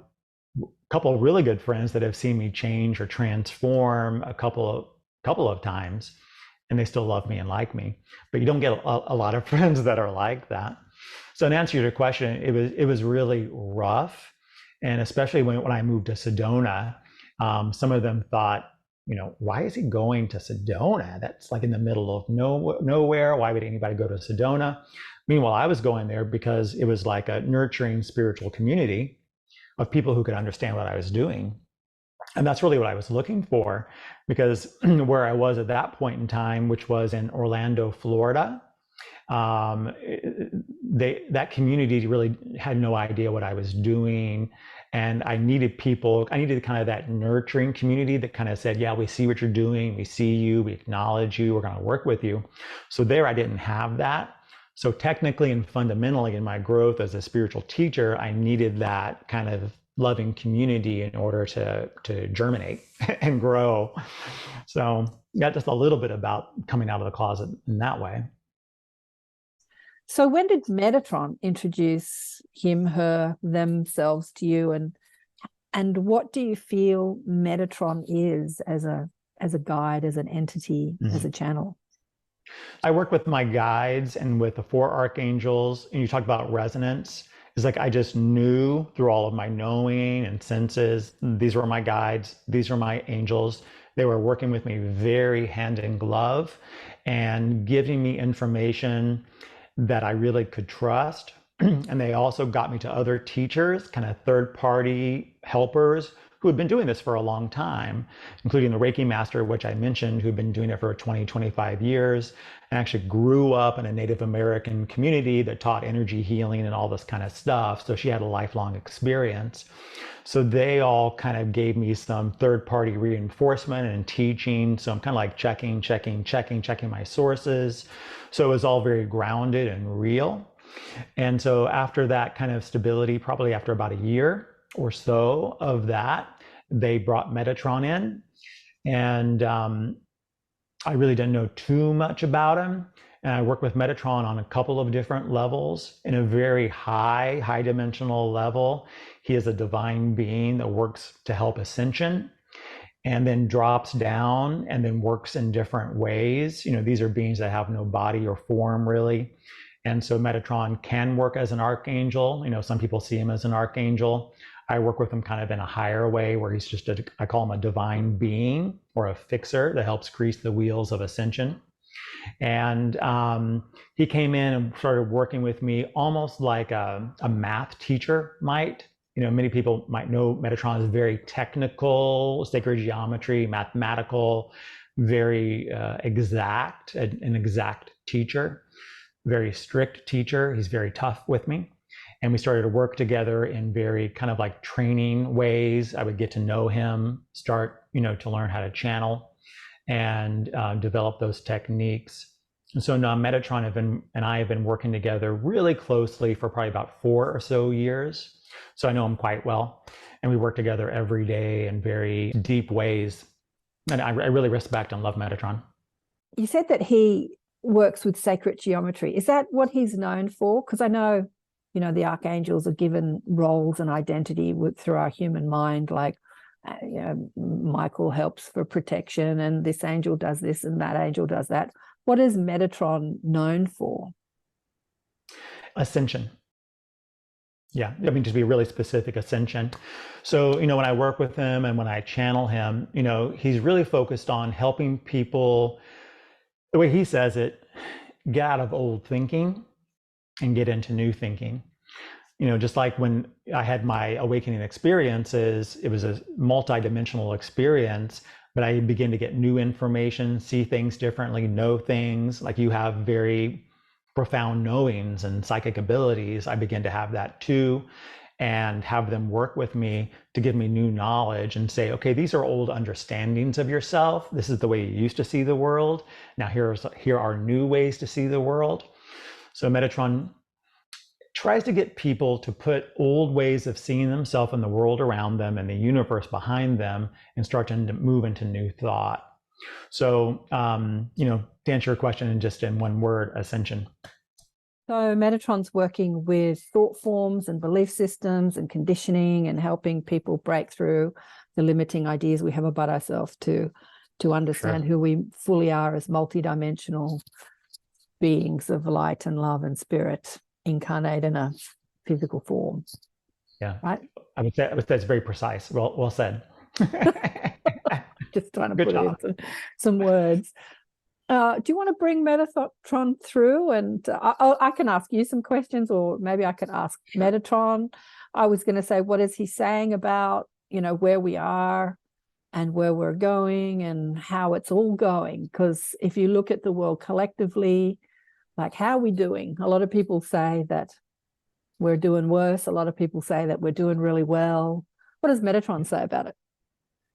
a couple of really good friends that have seen me change or transform a couple of times, and they still love me and like me. But you don't get a lot of friends that are like that. So in answer to your question, it was really rough. And especially when I moved to Sedona, some of them thought, why is he going to Sedona? That's like in the middle of nowhere. Why would anybody go to Sedona? Meanwhile, I was going there because it was like a nurturing spiritual community of people who could understand what I was doing. And that's really what I was looking for, because where I was at that point in time, which was in Orlando, Florida, that community really had no idea what I was doing. And I needed kind of that nurturing community that kind of said, yeah, we see what you're doing. We see you, we acknowledge you, we're going to work with you. So there, I didn't have that. So technically and fundamentally in my growth as a spiritual teacher, I needed that kind of loving community in order to germinate and grow. So yeah, just a little bit about coming out of the closet in that way. So when did Metatron introduce him, her, themselves to you, and what do you feel Metatron is as a guide, as an entity, as a channel? I work with my guides and with the 4 archangels, and you talk about resonance. It's like I just knew through all of my knowing and senses, these were my guides, these are my angels. They were working with me very hand in glove and giving me information that I really could trust. And they also got me to other teachers, kind of third-party helpers who had been doing this for a long time, including the Reiki master, which I mentioned, who'd been doing it for 20, 25 years, and actually grew up in a Native American community that taught energy healing and all this kind of stuff. So she had a lifelong experience. So they all kind of gave me some third-party reinforcement and teaching. So I'm kind of like checking my sources. So it was all very grounded and real. And so after that kind of stability, probably after about a year or so of that, they brought Metatron in, and I really didn't know too much about him. And I worked with Metatron on a couple of different levels. In a very high dimensional level, he is a divine being that works to help Ascension, and then drops down and then works in different ways. These are beings that have no body or form, really. And so Metatron can work as an archangel. Some people see him as an archangel. I work with him kind of in a higher way, where he's just I call him a divine being or a fixer that helps grease the wheels of Ascension. And he came in and started working with me almost like a math teacher might. Many people might know Metatron is very technical, sacred geometry, mathematical, very exact, an exact teacher, very strict teacher. He's very tough with me. And we started to work together in very kind of like training ways. I would get to know him, start, to learn how to channel and develop those techniques. And so now Metatron and I have been working together really closely for probably about 4 or so years. So I know him quite well. And we work together every day in very deep ways. And I really respect and love Metatron. You said that he works with sacred geometry. Is that what he's known for? Because I know, the archangels are given roles and identity through our human mind, like, Michael helps for protection and this angel does this and that angel does that. What is Metatron known for? Ascension. Yeah, I mean, just to be really specific, Ascension. So, when I work with him and when I channel him, he's really focused on helping people, the way he says it, get out of old thinking and get into new thinking. Just like when I had my awakening experiences, it was a multidimensional experience, but I begin to get new information, see things differently, know things. Like you have very profound knowings and psychic abilities. I begin to have that too, and have them work with me to give me new knowledge and say, okay, these are old understandings of yourself. This is the way you used to see the world. Now here are new ways to see the world. So Metatron tries to get people to put old ways of seeing themselves and the world around them and the universe behind them and start to move into new thought. So, to answer your question in one word, ascension. So Metatron's working with thought forms and belief systems and conditioning and helping people break through the limiting ideas we have about ourselves to understand who we fully are as multidimensional beings of light and love and spirit incarnate in a physical form. Yeah. Right? I would say it's very precise. Well said. Just trying to put it into some words. Do you want to bring Metatron through? And I can ask you some questions, or maybe I can ask Metatron. I was going to say, what is he saying about, where we are and where we're going and how it's all going? Because if you look at the world collectively, like, how are we doing? A lot of people say that we're doing worse. A lot of people say that we're doing really well. What does Metatron say about it?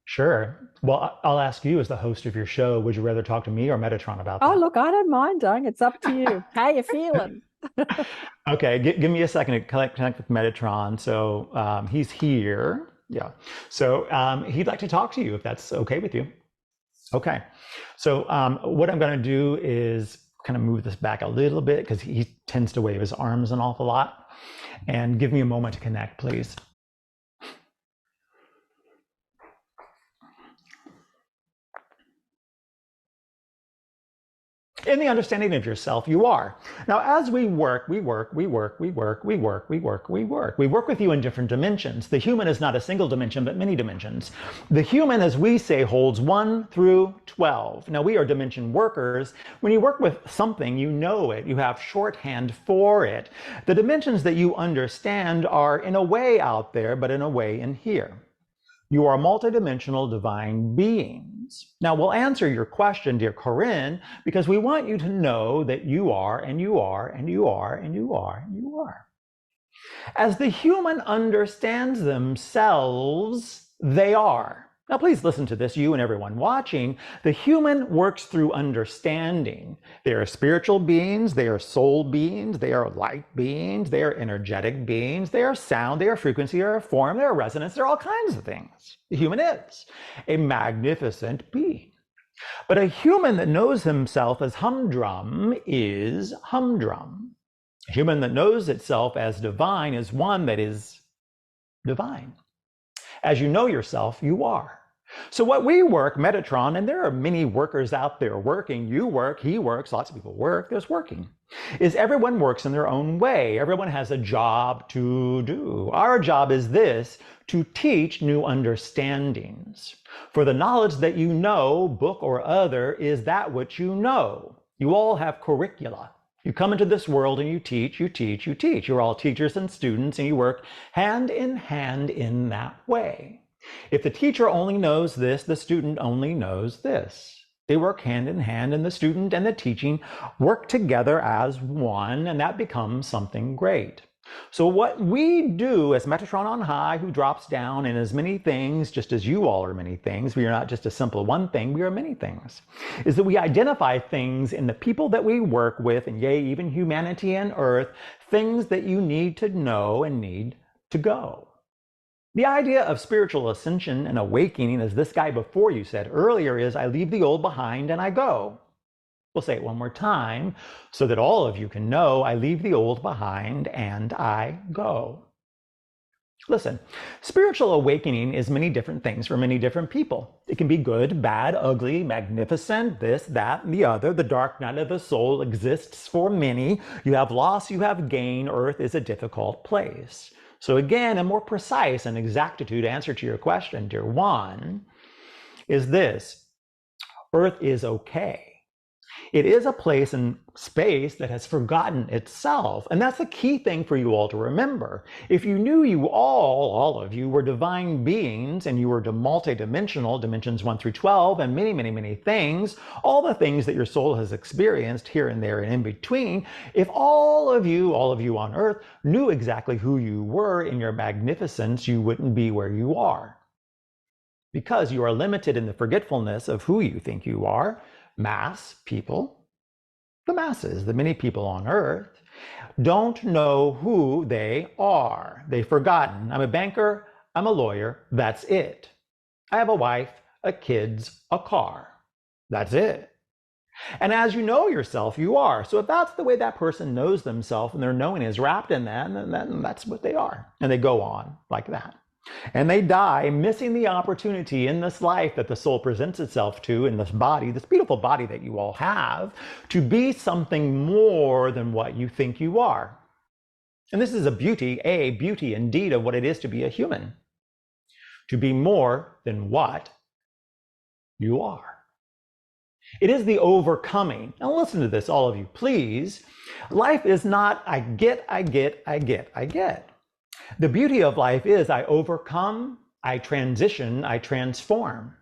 Sure. Well, I'll ask you as the host of your show, would you rather talk to me or Metatron about that? Oh, look, I don't mind, Doug. It's up to you. How you feeling? Okay, give me a second to connect with Metatron. So he's here. Yeah. So he'd like to talk to you if that's okay with you. Okay. So what I'm going to do is kind of move this back a little bit because he tends to wave his arms an awful lot. And give me a moment to connect, please. In the understanding of yourself, you are. Now, as we work with you in different dimensions. The human is not a single dimension, but many dimensions. The human, as we say, holds 1 through 12. Now, we are dimension workers. When you work with something, you know it. You have shorthand for it. The dimensions that you understand are in a way out there, but in a way in here. You are multidimensional divine beings. Now, we'll answer your question, dear KAren, because we want you to know that you are, and you are, and you are, and you are, and you are. As the human understands themselves, they are. Now, please listen to this, you and everyone watching. The human works through understanding. They are spiritual beings, they are soul beings, they are light beings, they are energetic beings, they are sound, they are frequency, they are form, they are resonance, they're all kinds of things. The human is a magnificent being. But a human that knows himself as humdrum is humdrum. A human that knows itself as divine is one that is divine. As you know yourself, you are. So what we work, Metatron, and there are many workers out there working, you work, he works, lots of people work, there's working, is everyone works in their own way. Everyone has a job to do. Our job is this, to teach new understandings. For the knowledge that you know, book or other, is that which you know. You all have curricula. You come into this world and you teach, you teach, you teach. You're all teachers and students and you work hand in that way. If the teacher only knows this, the student only knows this. They work hand in hand, and the student and the teaching work together as one, and that becomes something great. So what we do as Metatron on high, who drops down in as many things, just as you all are many things, we are not just a simple one thing, we are many things, is that we identify things in the people that we work with, and yea, even humanity and earth, things that you need to know and need to go. The idea of spiritual ascension and awakening, as this guy before you said earlier, is I leave the old behind and I go. We'll say it one more time so that all of you can know I leave the old behind and I go. Listen, spiritual awakening is many different things for many different people. It can be good, bad, ugly, magnificent, this, that, and the other. The dark night of the soul exists for many. You have loss, you have gain. Earth is a difficult place. So again, a more precise and exactitude answer to your question, dear one, is this: Earth is okay. It is a place and space that has forgotten itself. And that's the key thing for you all to remember. If you knew you all of you, were divine beings and you were multidimensional, dimensions 1 through 12, and many, many, many things, all the things that your soul has experienced here and there and in between, if all of you on earth knew exactly who you were in your magnificence, you wouldn't be where you are. Because you are limited in the forgetfulness of who you think you are. Mass people, the masses, the many people on earth, don't know who they are. They've forgotten. I'm a banker, I'm a lawyer, that's it. I have a wife, a kids, a car. That's it. And as you know yourself, you are. So if that's the way that person knows themselves and their knowing is wrapped in that, then that's what they are. And they go on like that. And they die missing the opportunity in this life that the soul presents itself to, in this body, this beautiful body that you all have, to be something more than what you think you are. And this is a beauty indeed of what it is to be a human. To be more than what you are. It is the overcoming. Now listen to this, all of you, please. Life is not I get. The beauty of life is I overcome, I transition, I transform.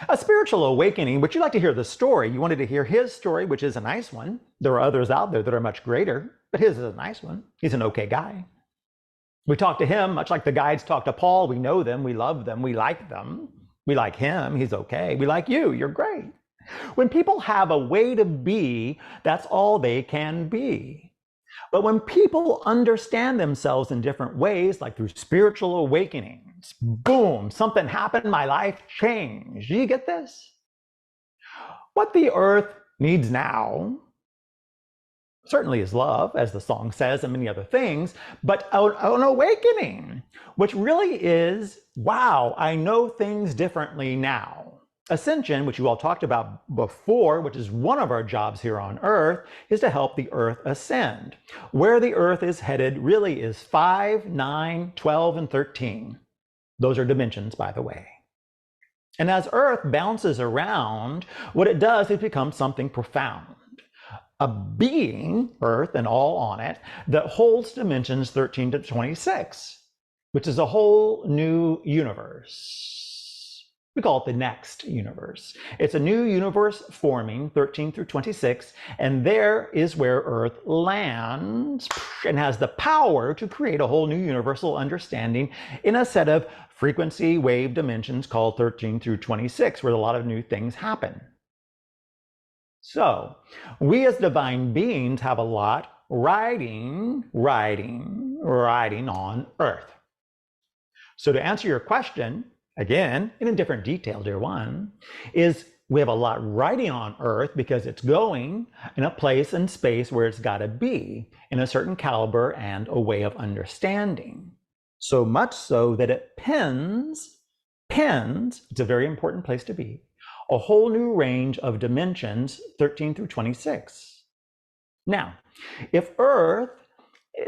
A spiritual awakening, would you like to hear the story? You wanted to hear his story, which is a nice one. There are others out there that are much greater, but his is a nice one. He's an okay guy. We talk to him, much like the guides talk to Paul. We know them, we love them, we like them. We like him, he's okay. We like you, you're great. When people have a way to be, that's all they can be. But when people understand themselves in different ways, like through spiritual awakenings, boom, something happened, my life changed. Do you get this? What the earth needs now certainly is love, as the song says, and many other things, but an awakening, which really is, wow, I know things differently now. Ascension, which you all talked about before, which is one of our jobs here on Earth, is to help the Earth ascend. Where the Earth is headed really is 5, 9, 12, and 13. Those are dimensions, by the way. And as Earth bounces around, what it does is become something profound. A being, Earth and all on it, that holds dimensions 13 to 26, which is a whole new universe. We call it the next universe. It's a new universe forming, 13 through 26, and there is where Earth lands and has the power to create a whole new universal understanding in a set of frequency wave dimensions called 13 through 26, where a lot of new things happen. So, we as divine beings have a lot riding on Earth. So to answer your question, again, in a different detail, dear one, is we have a lot riding on Earth because it's going in a place and space where it's got to be in a certain caliber and a way of understanding. So much so that it pens, it's a very important place to be, a whole new range of dimensions, 13 through 26. Now, if Earth,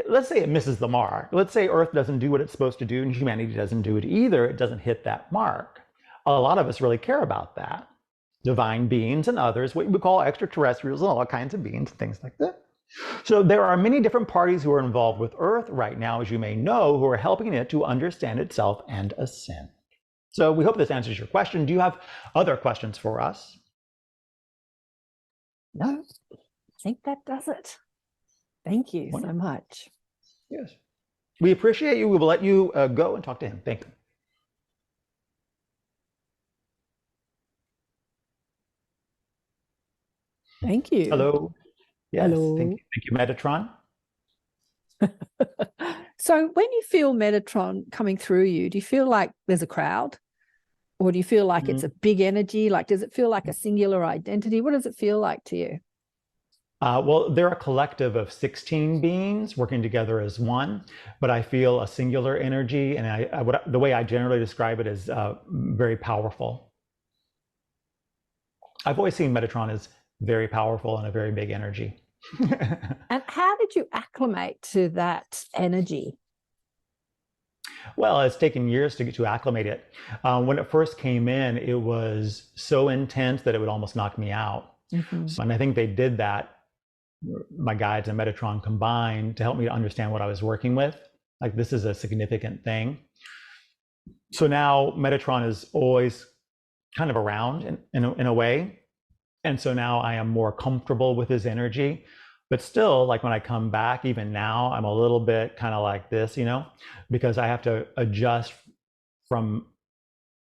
let's say it misses the mark. Let's say Earth doesn't do what it's supposed to do and humanity doesn't do it either. It doesn't hit that mark. A lot of us really care about that. Divine beings and others, what we call extraterrestrials and all kinds of beings and things like that. So there are many different parties who are involved with Earth right now, as you may know, who are helping it to understand itself and ascend. So we hope this answers your question. Do you have other questions for us? No, I think that does it. Thank you so much. Yes. We appreciate you. We will let you go and talk to him. Thank you. Thank you. Hello. Yes. Hello. Thank you, Metatron. So when you feel Metatron coming through you, do you feel like there's a crowd? Or do you feel like it's a big energy? Like, does it feel like a singular identity? What does it feel like to you? Well, they're a collective of 16 beings working together as one, but I feel a singular energy, and the way I generally describe it is very powerful. I've always seen Metatron as very powerful and a very big energy. And how did you acclimate to that energy? Well, it's taken years to acclimate it. When it first came in, it was so intense that it would almost knock me out. And I think they did that, my guides and Metatron combined, to help me to understand what I was working with. Like, this is a significant thing. So now Metatron is always kind of around in a way. And so now I am more comfortable with his energy. But still, like when I come back, even now, I'm a little bit kind of like this, because I have to adjust from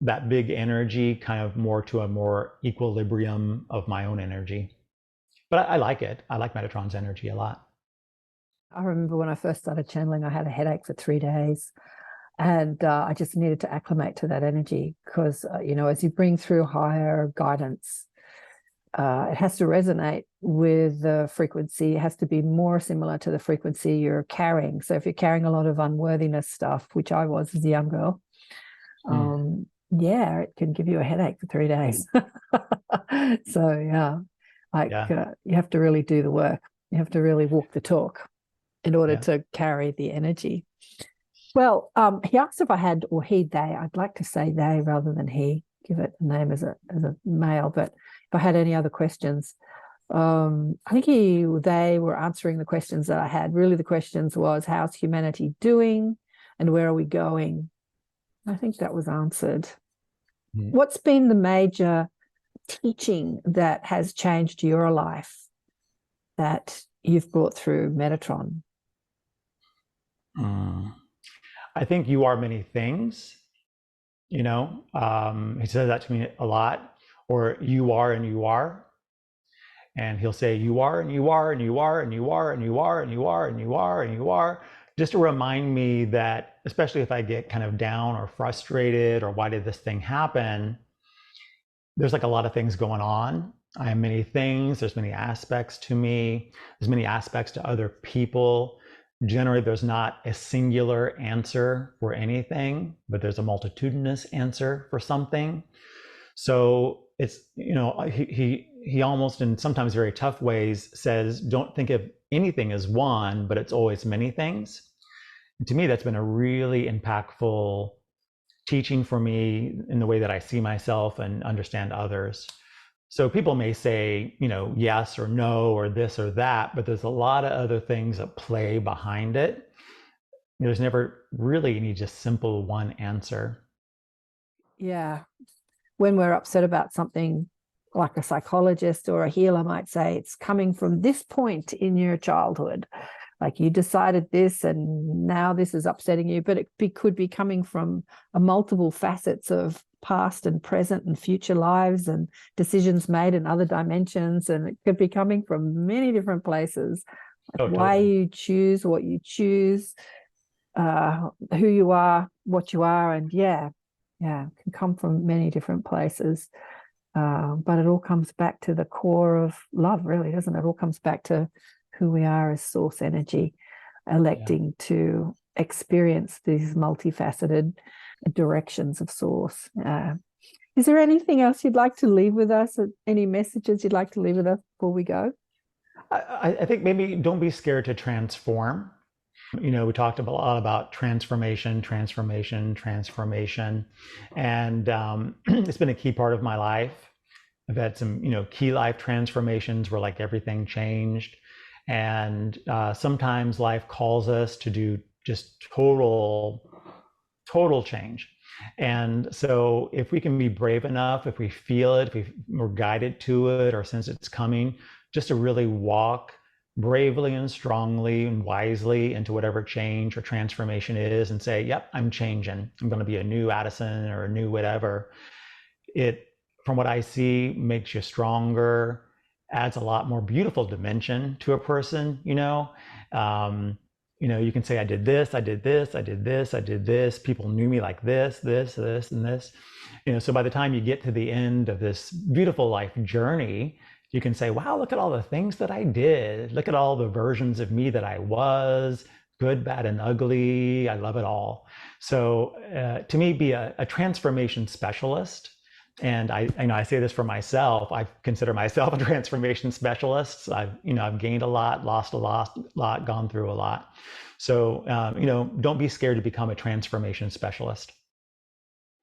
that big energy kind of more to a more equilibrium of my own energy. But I like it. I like Metatron's energy a lot. I remember when I first started channeling, I had a headache for 3 days. And I just needed to acclimate to that energy because, as you bring through higher guidance, it has to resonate with the frequency. It has to be more similar to the frequency you're carrying. So if you're carrying a lot of unworthiness stuff, which I was as a young girl, it can give you a headache for 3 days. So you have to really do the work. You have to really walk the talk in order to carry the energy. Well, he asked if I had, or he, they. I'd like to say they rather than he. Give it a name as a male, but if I had any other questions, I think they were answering the questions that I had. Really, the questions was, how's humanity doing and where are we going? I think that was answered. What's been the major teaching that has changed your life that you've brought through Metatron? I think you are many things. He says that to me a lot. Or you are and you are. And he'll say you are and you are and you are and you are and you are and you are and you are and you are, just to remind me that, especially if I get kind of down or frustrated or why did this thing happen, there's like a lot of things going on. I am many things. There's many aspects to me. There's many aspects to other people. Generally, there's not a singular answer for anything, but there's a multitudinous answer for something. So it's, he almost, in sometimes very tough ways, says, don't think of anything as one, but it's always many things. And to me, that's been a really impactful teaching for me in the way that I see myself and understand others. So people may say, yes or no or this or that, but there's a lot of other things at play behind it. There's never really any just simple one answer. Yeah. When we're upset about something, like a psychologist or a healer might say, it's coming from this point in your childhood. Like you decided this and now this is upsetting you, but it could be coming from a multiple facets of past and present and future lives and decisions made in other dimensions. And it could be coming from many different places. Why you choose what you choose, who you are, what you are. And it can come from many different places. But it all comes back to the core of love, really, doesn't it? It all comes back to who we are as source energy, electing to experience these multifaceted directions of source. Is there anything else you'd like to leave with us? Any messages you'd like to leave with us before we go? I think maybe don't be scared to transform. We talked a lot about transformation. And it's been a key part of my life. I've had some, key life transformations where like everything changed. And sometimes life calls us to do just total change. And so if we can be brave enough, if we feel it, if we're guided to it or sense it's coming, just to really walk bravely and strongly and wisely into whatever change or transformation is and say, yep, I'm changing. I'm going to be a new Addison or a new whatever. It, from what I see, makes you stronger, adds a lot more beautiful dimension to a person, you can say, I did this, I did this, I did this, I did this. People knew me like this, and this. So by the time you get to the end of this beautiful life journey, you can say, wow, look at all the things that I did. Look at all the versions of me that I was, good, bad, and ugly. I love it all. So to me, be a transformation specialist. And I say this for myself. I consider myself a transformation specialist. I've gained a lot, lost a lot, gone through a lot. So, don't be scared to become a transformation specialist.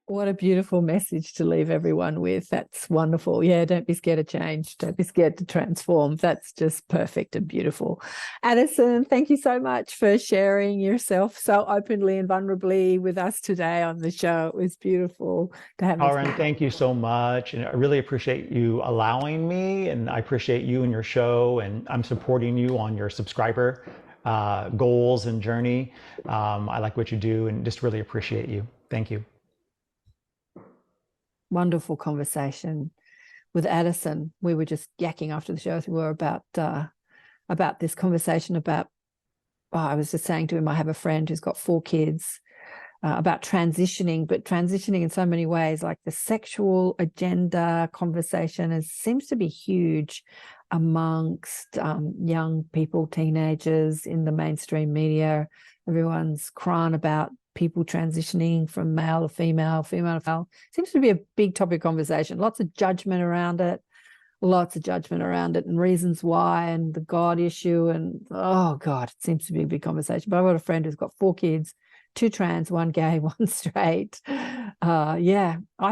What a beautiful message to leave everyone with. That's wonderful. Yeah, don't be scared of change. Don't be scared to transform. That's just perfect and beautiful. Addison, thank you so much for sharing yourself so openly and vulnerably with us today on the show. It was beautiful to have KAren, thank you so much. And I really appreciate you allowing me, and I appreciate you and your show, and I'm supporting you on your subscriber goals and journey. I like what you do and just really appreciate you. Thank you. Wonderful conversation with Addison. We were just yakking after the show as we were about this conversation about, I was just saying to him, I have a friend who's got 4 kids, about transitioning, but transitioning in so many ways, like the sexual agenda conversation seems to be huge amongst young people, teenagers in the mainstream media. Everyone's crying about people transitioning from male to female, female to male. Seems to be a big topic of conversation. Lots of judgment around it, and reasons why, and the God issue. And oh God, it seems to be a big conversation. But I've got a friend who's got 4 kids, 2 trans, 1 gay, 1 straight. I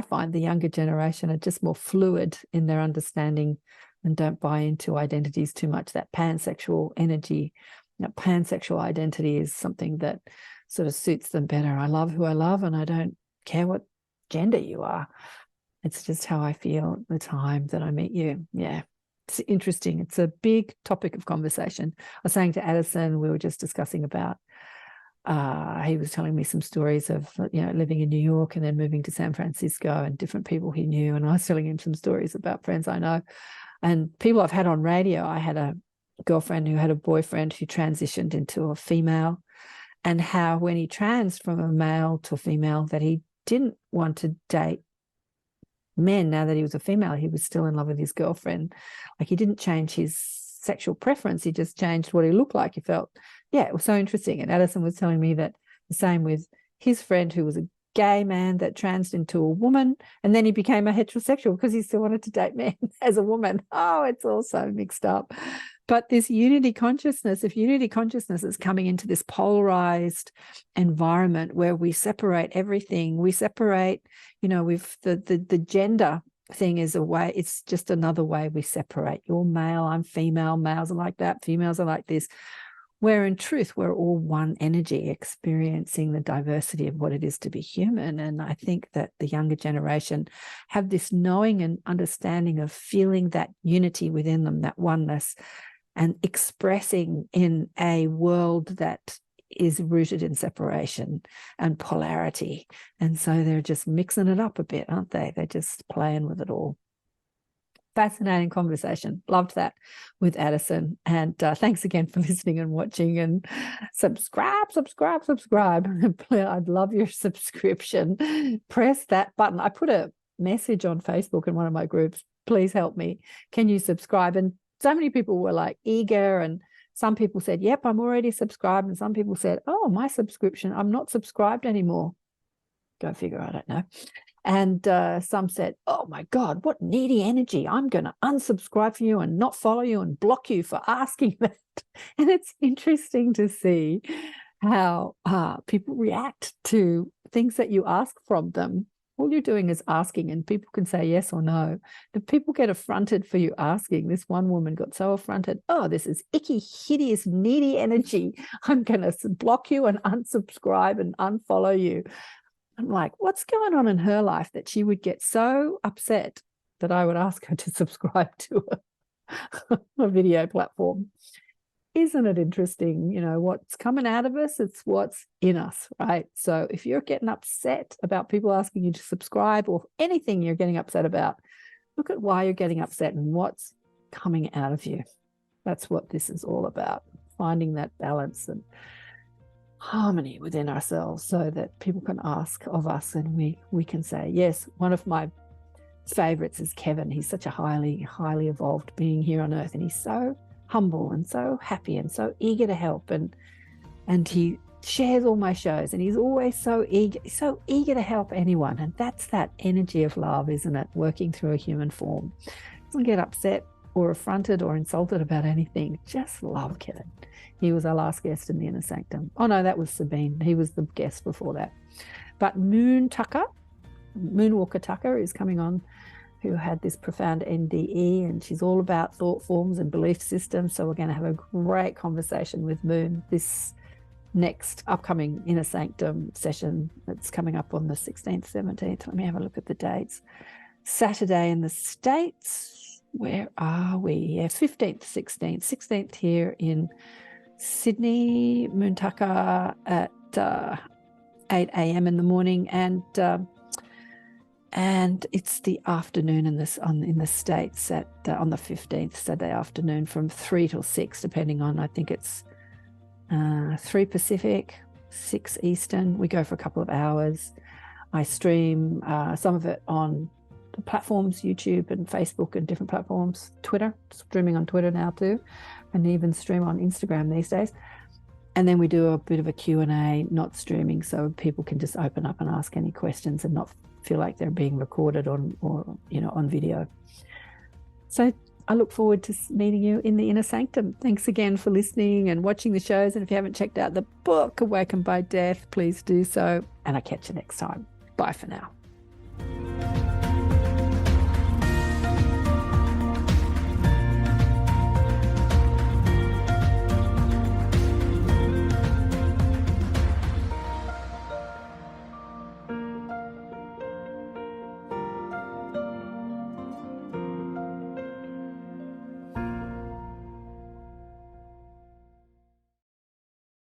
find the younger generation are just more fluid in their understanding and don't buy into identities too much. That pansexual energy, that pansexual identity is something that sort of suits them better. I love who I love, and I don't care what gender you are. It's just how I feel at the time that I meet you. Yeah, it's interesting. It's a big topic of conversation. I was saying to Addison, we were just discussing about, he was telling me some stories of, living in New York and then moving to San Francisco and different people he knew. And I was telling him some stories about friends I know and people I've had on radio. I had a girlfriend who had a boyfriend who transitioned into a female, and how when he trans from a male to a female, that he didn't want to date men now that he was a female. He was still in love with his girlfriend. Like, he didn't change his sexual preference. He just changed what he looked like. He felt, it was so interesting. And Addison was telling me that the same with his friend who was a gay man that transed into a woman, and then he became a heterosexual because he still wanted to date men as a woman. Oh, it's all so mixed up. But this unity consciousness, if unity consciousness is coming into this polarized environment where we separate everything, we separate, with the gender thing is a way, it's just another way we separate. You're male, I'm female, males are like that, females are like this. Where in truth, we're all one energy experiencing the diversity of what it is to be human. And I think that the younger generation have this knowing and understanding of feeling that unity within them, that oneness, and expressing in a world that is rooted in separation and polarity. And so they're just mixing it up a bit, aren't they? They're just playing with it all. Fascinating conversation. Loved that with Addison. And thanks again for listening and watching, and subscribe. I'd love your subscription. Press that button. I put a message on Facebook in one of my groups. Please help me. Can you subscribe? And so many people were like eager, and some people said, yep, I'm already subscribed. And some people said, oh, my subscription, I'm not subscribed anymore. Go figure, I don't know. And some said, oh my God, what needy energy. I'm going to unsubscribe from you and not follow you and block you for asking that. And it's interesting to see how people react to things that you ask from them. All you're doing is asking, and people can say yes or no. The people get affronted for you asking. This one woman got so affronted. Oh, this is icky, hideous, needy energy. I'm going to block you and unsubscribe and unfollow you. I'm like, what's going on in her life that she would get so upset that I would ask her to subscribe to a video platform? Isn't it interesting? What's coming out of us, it's what's in us, right? So if you're getting upset about people asking you to subscribe or anything you're getting upset about, look at why you're getting upset and what's coming out of you. That's what this is all about, finding that balance and harmony within ourselves so that people can ask of us and we can say, yes. One of my favorites is Kevin. He's such a highly evolved being here on earth, and he's so humble and so happy and so eager to help, and he shares all my shows, and he's always so eager to help anyone. And that's that energy of love, isn't it? Working through a human form. Doesn't get upset or affronted or insulted about anything. Just love Kevin. He was our last guest in the Inner Sanctum. Oh no, that was Sabine. He was the guest before that. But Moonwalker Tucker is coming on, who had this profound NDE, and she's all about thought forms and belief systems. So we're going to have a great conversation with Moon this next upcoming Inner Sanctum session that's coming up on the 16th, 17th. Let me have a look at the dates. Saturday in the States. Where are we? Yeah, 15th, 16th. 16th here in Sydney, Moon Tucker at 8 a.m. in the morning, and it's the afternoon in the States on the 15th, Saturday afternoon, from 3 till 6, depending on, I think it's 3 Pacific, 6 Eastern. We go for a couple of hours. I stream some of it on the platforms, YouTube and Facebook and different platforms, Twitter, streaming on Twitter now too, and even stream on Instagram these days. And then we do a bit of a Q&A, not streaming, so people can just open up and ask any questions and not feel like they're being recorded on video. So I look forward to meeting you in the Inner Sanctum. Thanks again for listening and watching the shows. And if you haven't checked out the book, Awakened by Death, please do so. And I'll catch you next time. Bye for now.